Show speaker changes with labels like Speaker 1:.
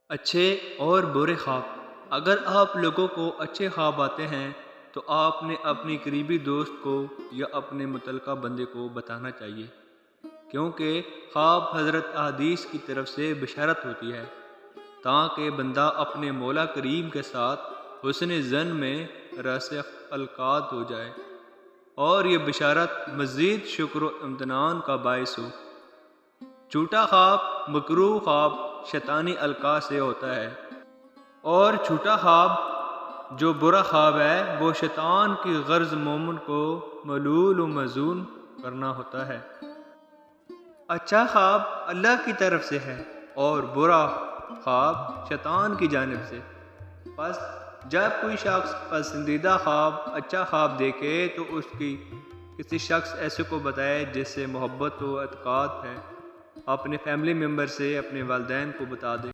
Speaker 1: اچھے اور برے خواب۔ اگر آپ لوگوں کو اچھے خواب آتے ہیں تو آپ نے اپنی قریبی دوست کو یا اپنے متعلقہ بندے کو بتانا چاہیے، کیونکہ خواب حضرت احادیث کی طرف سے بشارت ہوتی ہے تاکہ بندہ اپنے مولا کریم کے ساتھ حسن ظن میں راسخ القات ہو جائے اور یہ بشارت مزید شکر و امتنان کا باعث ہو۔ جھوٹا خواب مکروہ خواب شیطانی القاء سے ہوتا ہے، اور جھوٹا خواب جو برا خواب ہے وہ شیطان کی غرض مومن کو ملول و محزون کرنا ہوتا ہے۔ اچھا خواب اللہ کی طرف سے ہے اور برا خواب شیطان کی جانب سے۔ بس جب کوئی شخص پسندیدہ خواب اچھا خواب دیکھے تو اس کی کسی شخص ایسے کو بتائے جس سے محبت و اعتقاد ہے، اپنے فیملی ممبر سے اپنے والدین کو بتا دے۔